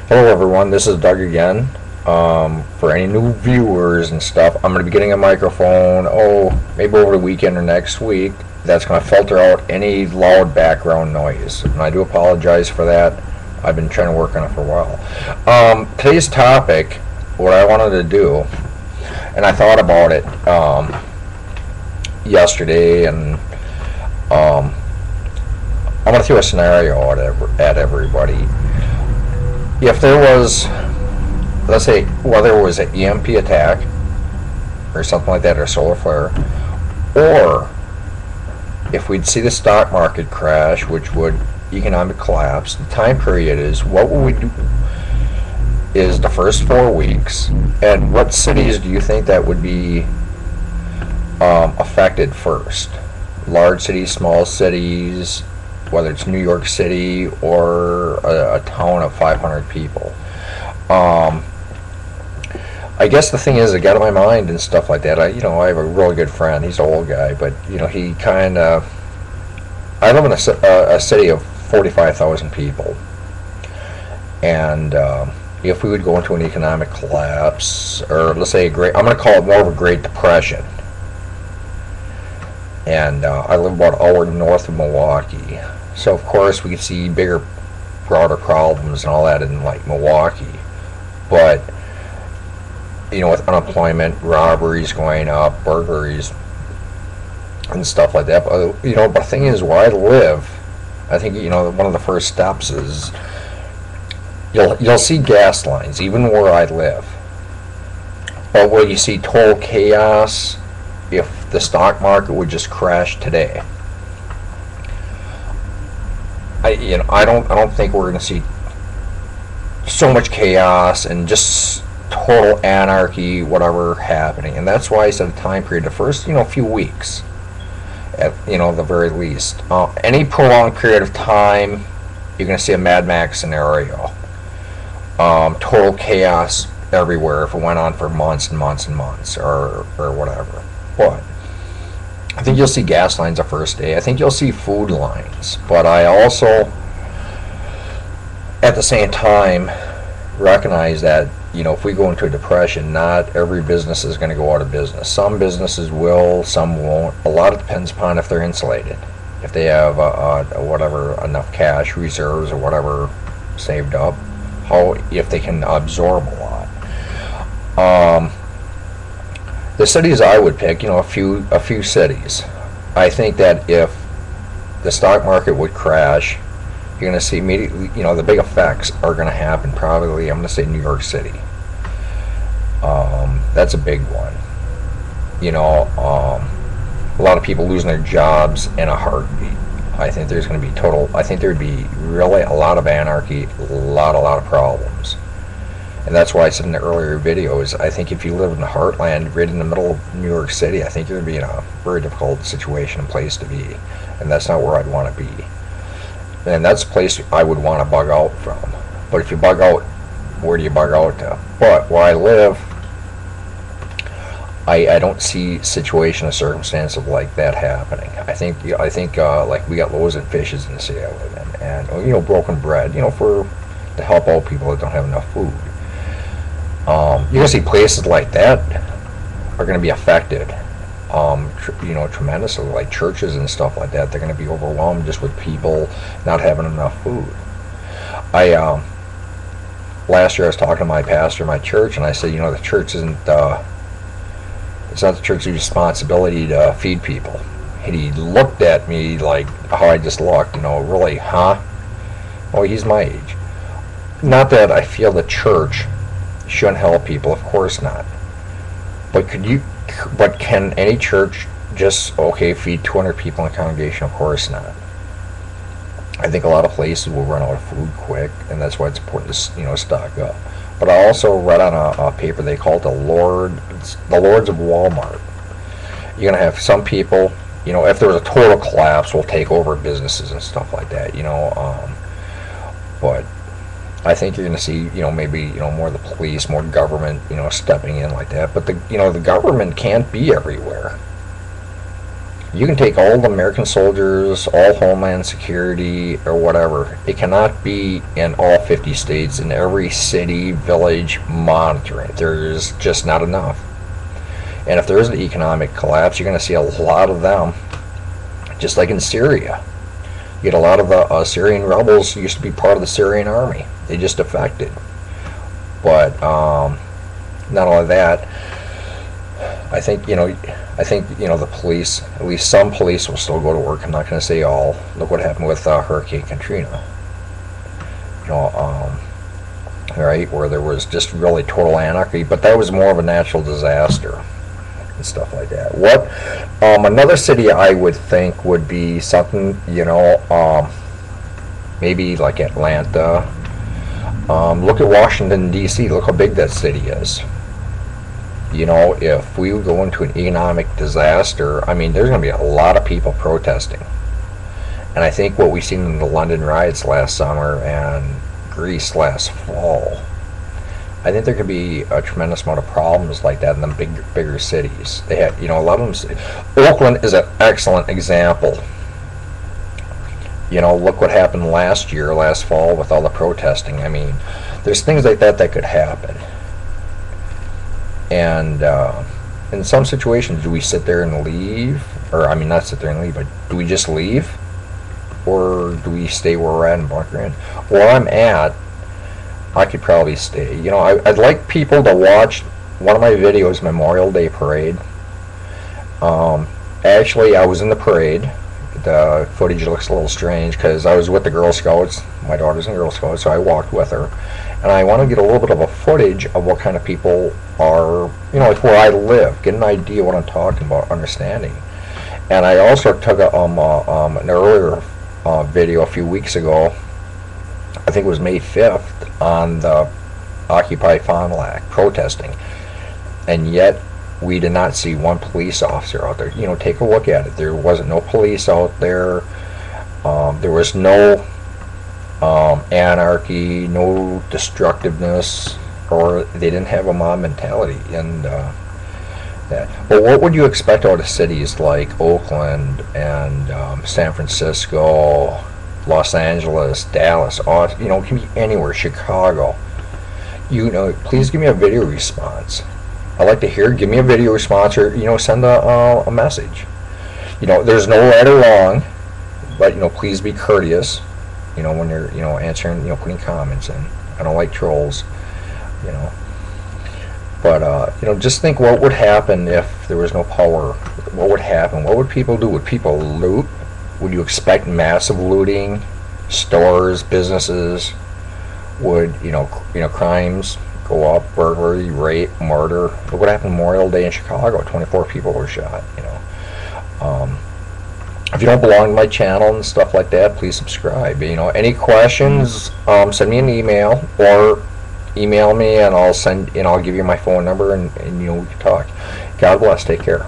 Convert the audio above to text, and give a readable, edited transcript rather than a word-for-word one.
Hello everyone, this is Doug again. For any new viewers and stuff, I'm going to be getting a microphone, maybe over the weekend or next week. That's going to filter out any loud background noise. And I do apologize for that. I've been trying to work on it for a while. Today's topic, what I wanted to do, and I thought about it yesterday, and I'm going to throw a scenario at everybody. If there was, let's say, whether it was an EMP attack or something like that, or a solar flare, or if we'd see the stock market crash, which would economic collapse, the time period is, what would we do is the first 4 weeks, and what cities do you think that would be affected first? Large cities, small cities, whether it's New York City or a town of 500 people. I guess the thing is, it got in my mind and stuff like that. I have a really good friend. He's an old guy, but he kind of. I live in a city of 45,000 people, and if we would go into an economic collapse, or let's say I'm going to call it more of a Great Depression. And I live about an hour north of Milwaukee. So of course we could see bigger, broader problems and all that in like Milwaukee. But with unemployment, robberies going up, burglaries, and stuff like that. But but the thing is, where I live, I think one of the first steps is you'll see gas lines even where I live. But will you see total chaos if the stock market would just crash today? I don't think we're going to see so much chaos and just total anarchy, whatever happening. And that's why I said a time period, the first few weeks, at the very least. Any prolonged period of time, you're going to see a Mad Max scenario. Total chaos everywhere if it went on for months and months and months, or whatever. But I think you'll see gas lines the first day. I think you'll see food lines. But I also, at the same time, recognize that, if we go into a depression, not every business is going to go out of business. Some businesses will, some won't. A lot of it depends upon if they're insulated. If they have enough cash reserves or whatever saved up, if they can absorb a lot. The cities I would pick, a few cities. I think that if the stock market would crash, you're going to see immediately, the big effects are going to happen probably, I'm going to say New York City. That's a big one. A lot of people losing their jobs in a heartbeat. I think there's going to be I think there'd be really a lot of anarchy, a lot of problems. And that's why I said in the earlier videos, I think if you live in the heartland, right in the middle of New York City, I think you're going to be in a very difficult situation and place to be. And that's not where I'd want to be. And that's a place I would want to bug out from. But if you bug out, where do you bug out to? But where I live, I don't see situation or circumstance of like that happening. I think like we got loaves and fishes in the city I live in, and broken bread, to help out people that don't have enough food. You're going to see places like that are going to be affected, tremendously, like churches and stuff like that. They're going to be overwhelmed just with people not having enough food. Last year I was talking to my pastor in my church, and I said, the church isn't, it's not the church's responsibility to feed people. And he looked at me like how I just looked, really, huh? Oh, he's my age. Not that I feel the church shouldn't help people, of course not. But can any church just feed 200 people in a congregation? Of course not. I think a lot of places will run out of food quick, and that's why it's important to stock up. But I also read on a paper, they call it the Lords of Walmart. You're gonna have some people, if there was a total collapse, will take over businesses and stuff like that. But I think you're going to see, maybe, more of the police, more government, stepping in like that. But the government can't be everywhere. You can take all the American soldiers, all Homeland Security, or whatever. It cannot be in all 50 states, in every city, village, monitoring. There's just not enough. And if there is an economic collapse, you're going to see a lot of them, just like in Syria. You get a lot of the Syrian rebels who used to be part of the Syrian army. They just defected. But not only that, I think the police, at least some police, will still go to work. I'm not going to say all. Look what happened with Hurricane Katrina. Right, where there was just really total anarchy, but that was more of a natural disaster and stuff like that. What another city I would think would be something, maybe like Atlanta. Look at Washington D.C. Look how big that city is. If we go into an economic disaster, I mean, there's going to be a lot of people protesting. And I think what we've seen in the London riots last summer and Greece last fall, I think there could be a tremendous amount of problems like that in the bigger cities. They have, a lot of them. Oakland is an excellent example. Look what happened last fall with all the protesting. I mean, there's things like that could happen. And in some situations, do we sit there and leave? Or, I mean, not sit there and leave, but do we just leave? Or do we stay where we're at and bunker in? Where I'm at, I could probably stay. I'd like people to watch one of my videos, Memorial Day Parade. Actually, I was in the parade. The footage looks a little strange because I was with the Girl Scouts. My daughter's in Girl Scouts, so I walked with her. And I want to get a little bit of a footage of what kind of people are, like where I live, get an idea what I'm talking about, understanding. And I also took an earlier video a few weeks ago, I think it was May 5th, on the Occupy Fond du Lac protesting. And yet, we did not see one police officer out there. Take a look at it. There wasn't no police out there. There was no anarchy, no destructiveness, or they didn't have a mob mentality. And that. But what would you expect out of cities like Oakland and San Francisco, Los Angeles, Dallas, Austin, it can be anywhere, Chicago. Please give me a video response. I like to hear. Give me a video response, or send a message. There's no right or wrong, but please be courteous. When you're answering, putting comments in. I don't like trolls. But just think what would happen if there was no power. What would happen? What would people do? Would people loot? Would you expect massive looting? Stores, businesses? Would crimes go up? Burglary, rape, murder. Look what happened Memorial Day in Chicago. 24 people were shot. If you don't belong to my channel and stuff like that, please subscribe. Any questions? Send me an email or email me, and I'll give you my phone number, and we can talk. God bless. Take care.